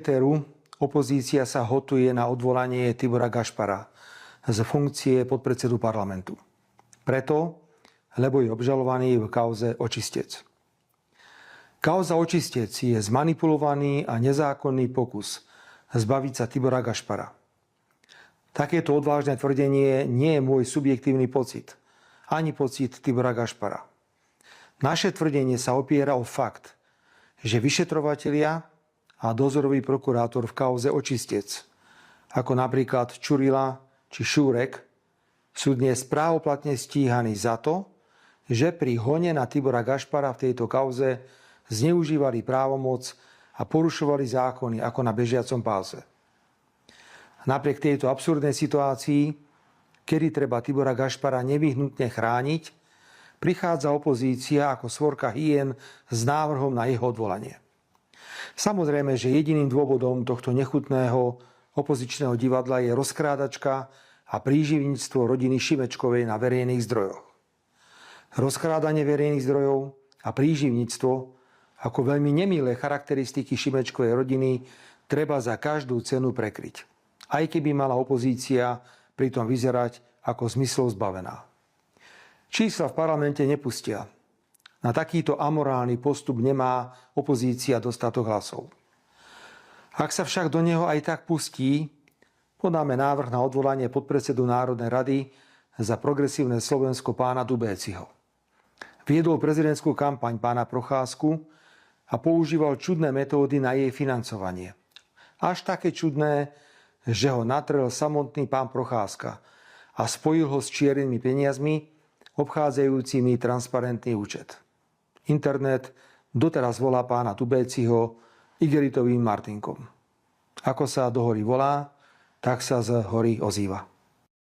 Teru opozícia sa hotuje na odvolanie Tibora Gašpara z funkcie podpredsedu parlamentu. Preto, lebo je obžalovaný v kauze Očistec. Kauza Očistec je zmanipulovaný a nezákonný pokus zbaviť sa Tibora Gašpara. Takéto odvážne tvrdenie nie je môj subjektívny pocit, ani pocit Tibora Gašpara. Naše tvrdenie sa opiera o fakt, že vyšetrovatelia a dozorový prokurátor v kauze Očistec, ako napríklad Čurila či Šúrek, sú dnes právoplatne stíhaní za to, že pri hone na Tibora Gašpara v tejto kauze zneužívali právomoc a porušovali zákony ako na bežiacom páse. Napriek tejto absurdnej situácii, kedy treba Tibora Gašpara nevyhnutne chrániť, prichádza opozícia ako svorka hyen s návrhom na jeho odvolanie. Samozrejme, že jediným dôvodom tohto nechutného opozičného divadla je rozkrádačka a príživníctvo rodiny Šimečkovej na verejných zdrojoch. Rozkrádanie verejných zdrojov a príživníctvo ako veľmi nemilé charakteristiky Šimečkovej rodiny treba za každú cenu prekryť, aj keby mala opozícia pritom vyzerať ako zmyslov zbavená. Čísla v parlamente nepustia. Na takýto amorálny postup nemá opozícia dostatok hlasov. Ak sa však do neho aj tak pustí, podáme návrh na odvolanie podpredsedu Národnej rady za progresívne Slovensko pána Dubéciho. Viedol prezidentskú kampaň pána Procházku a používal čudné metódy na jej financovanie. Až také čudné, že ho natrel samotný pán Procházka a spojil ho s čiernymi peniazmi, obchádzajúcimi transparentný účet. Internet doteraz volá pána Dubéciho igelitovým Martinkom. Ako sa do hory volá, tak sa z hory ozýva.